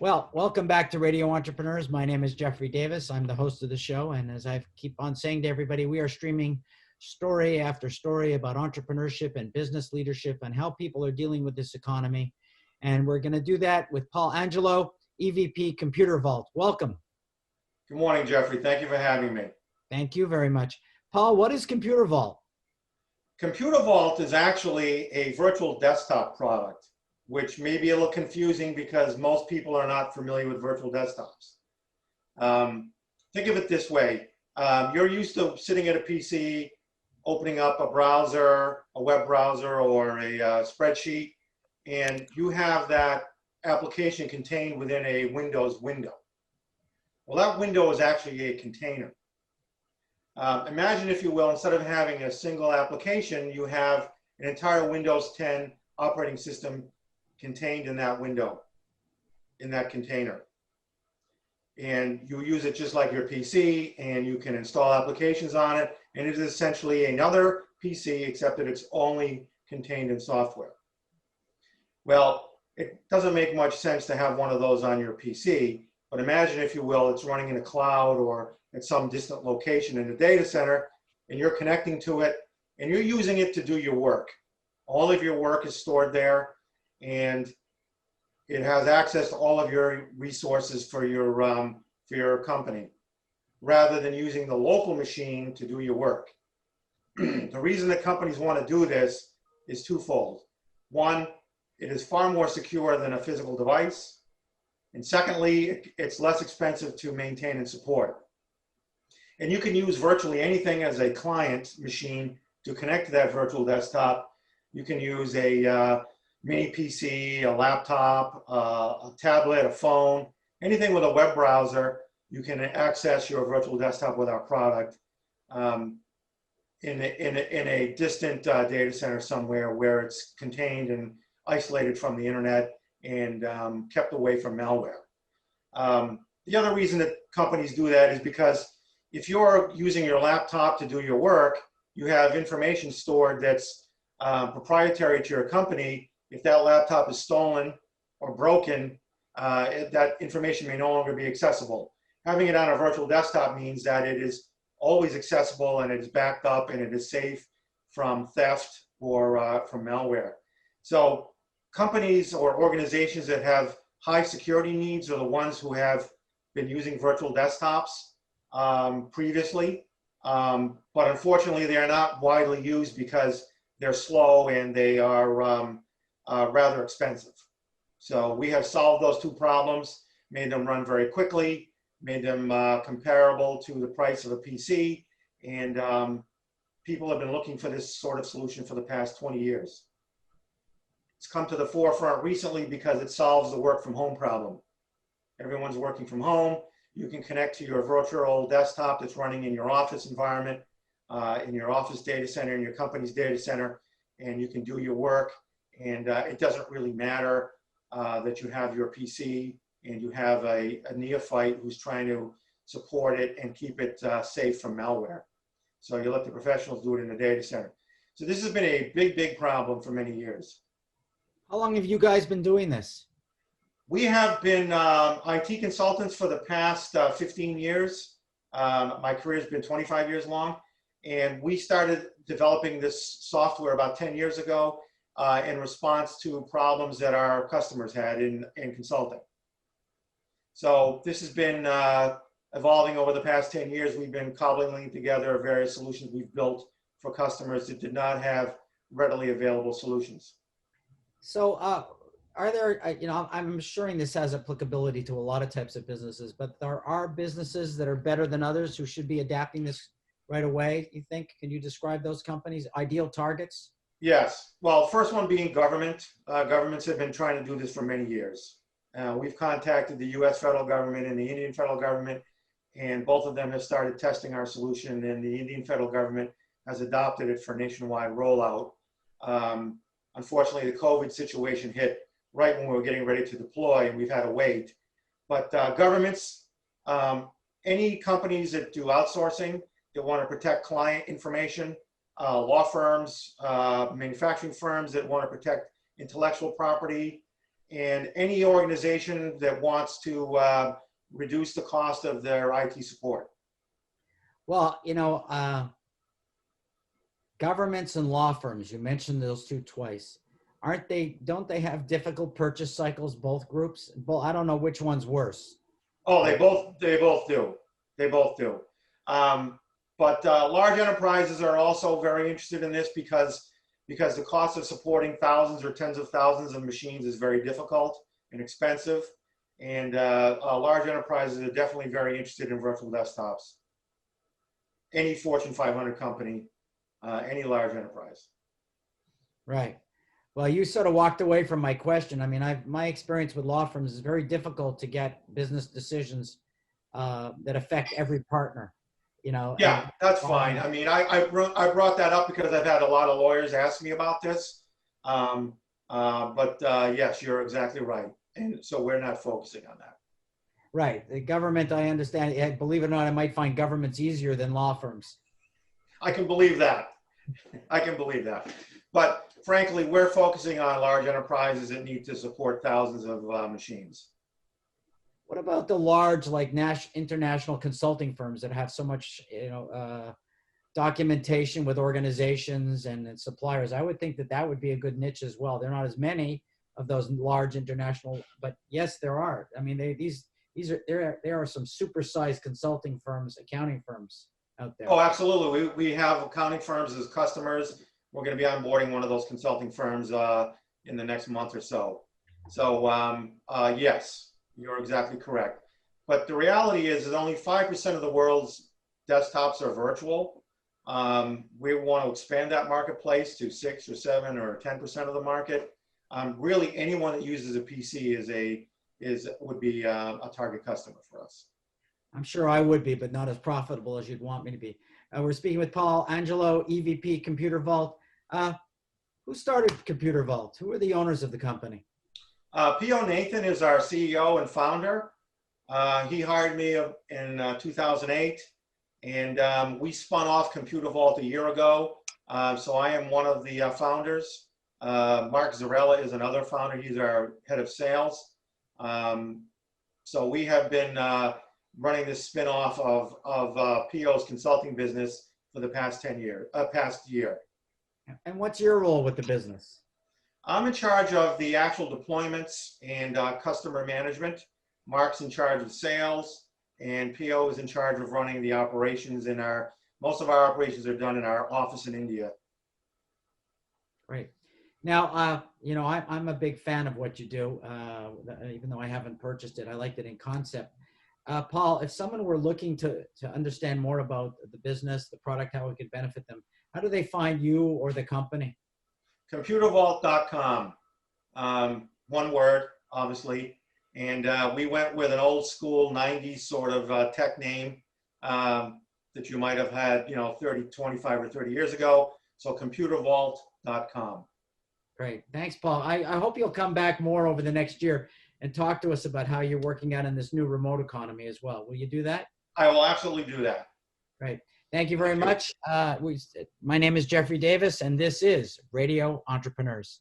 Well, welcome back to Radio Entrepreneurs. My name is Jeffrey Davis. I'm the host of the show. And as I keep on saying to everybody, we are streaming story after story about entrepreneurship and business leadership and how people are dealing with this economy. And we're going to do that with Paul Angelo, EVP ComputerVault. Welcome. Good morning, Jeffrey. Thank you for having me. Thank you very much. Paul, what is ComputerVault? ComputerVault is actually a virtual desktop product, which may be a little confusing because most people are not familiar with virtual desktops. Think of it this way. You're used to sitting at a PC, opening up a browser, a web browser, or a spreadsheet, and you have that application contained within a Windows window. Well, that window is actually a container. Imagine, if you will, instead of having a single application, you have an entire Windows 10 operating system contained in that window, in that container. And you use it just like your PC, and you can install applications on it, and it is essentially another PC, except that it's only contained in software. Well, it doesn't make much sense to have one of those on your PC, but imagine, if you will, it's running in a cloud or at some distant location in a data center, and you're connecting to it, and you're using it to do your work. All of your work is stored there, and it has access to all of your resources for your company, rather than using the local machine to do your work. The reason that companies want to do this is twofold. One, it is far more secure than a physical device. And secondly, it's less expensive to maintain and support. And you can use virtually anything as a client machine to connect to that virtual desktop. You can use a mini PC, a laptop, a tablet, a phone, anything with a web browser. You can access your virtual desktop with our product in a distant data center somewhere where it's contained and isolated from the internet and kept away from malware. The other reason that companies do that is because if you're using your laptop to do your work, you have information stored that's proprietary to your company. If that laptop is stolen or broken, that information may no longer be accessible. Having it on a virtual desktop means that it is always accessible, and it is backed up, and it is safe from theft or from malware. So companies or organizations that have high security needs are the ones who have been using virtual desktops previously, but unfortunately they are not widely used because they're slow and they are rather expensive. So we have solved those two problems, made them run very quickly, made them comparable to the price of a PC, and people have been looking for this sort of solution for the past 20 years. It's come to the forefront recently because it solves the work from home problem. Everyone's working from home. You can connect to your virtual desktop that's running in your office environment, in your office data center, in your company's data center, and you can do your work. And it doesn't really matter that you have your PC and you have a neophyte who's trying to support it and keep it safe from malware. So you let the professionals do it in the data center. So this has been a big, big problem for many years. How long have you guys been doing this? We have been IT consultants for the past 15 years. My career has been 25 years long, and we started developing this software about 10 years ago in response to problems that our customers had in consulting. So this has been evolving over the past 10 years. We've been cobbling together various solutions we've built for customers that did not have readily available solutions. So are there, I'm assuring this has applicability to a lot of types of businesses, but there are businesses that are better than others who should be adapting this right away, you think? Can you describe those companies, ideal targets? Yes. Well, first one being government. Governments have been trying to do this for many years. We've contacted the US federal government and the Indian federal government, and both of them have started testing our solution, and the Indian federal government has adopted it for nationwide rollout. Unfortunately, the COVID situation hit right when we were getting ready to deploy, and we've had to wait. But governments, any companies that do outsourcing, that want to protect client information, law firms, manufacturing firms that want to protect intellectual property, and any organization that wants to reduce the cost of their IT support. Well, governments and law firms, you mentioned those two twice. Don't they have difficult purchase cycles, both groups? Well, I don't know which one's worse. Oh, they both do. They both do. But large enterprises are also very interested in this because the cost of supporting thousands or tens of thousands of machines is very difficult and expensive. And large enterprises are definitely very interested in virtual desktops. Any Fortune 500 company, any large enterprise. Right. Well, you sort of walked away from my question. I mean, my experience with law firms is very difficult to get business decisions that affect every partner. Yeah, that's fine. I mean, I brought that up because I've had a lot of lawyers ask me about this. But yes, you're exactly right. And so we're not focusing on that. Right. The government, I understand. Believe it or not, I might find governments easier than law firms. I can believe that. I can believe that. But frankly, we're focusing on large enterprises that need to support thousands of machines. What about the large, like international consulting firms that have so much, documentation with organizations and suppliers? I would think that would be a good niche as well. There are not as many of those large international, but yes, there are. I mean, there are some supersized consulting firms, accounting firms out there. Oh, absolutely. We have accounting firms as customers. We're going to be onboarding one of those consulting firms in the next month or so. So yes. You're exactly correct. But the reality is that only 5% of the world's desktops are virtual. We want to expand that marketplace to 6 or 7 or 10% of the market. Really, anyone that uses a PC would be a target customer for us. I'm sure I would be, but not as profitable as you'd want me to be. We're speaking with Paul Angelo, EVP ComputerVault. Who started ComputerVault? Who are the owners of the company? P.O. Nathan is our CEO and founder. He hired me in 2008, and we spun off ComputerVault a year ago. So I am one of the founders. Mark Zarella is another founder. He's our head of sales. So we have been running this spin-off of P.O.'s consulting business for the past year. And what's your role with the business? I'm in charge of the actual deployments and customer management. Mark's in charge of sales, and PO is in charge of running the operations. Most of our operations are done in our office in India. Great. Now, I'm a big fan of what you do, even though I haven't purchased it. I liked it in concept. Paul, if someone were looking to understand more about the business, the product, how it could benefit them, how do they find you or the company? ComputerVault.com, one word, obviously. And we went with an old school 90s sort of tech name that you might have had, 25 or 30 years ago. So ComputerVault.com. Great. Thanks, Paul. I hope you'll come back more over the next year and talk to us about how you're working out in this new remote economy as well. Will you do that? I will absolutely do that. Great. Thank you very much. My name is Jeffrey Davis, and this is Radio Entrepreneurs.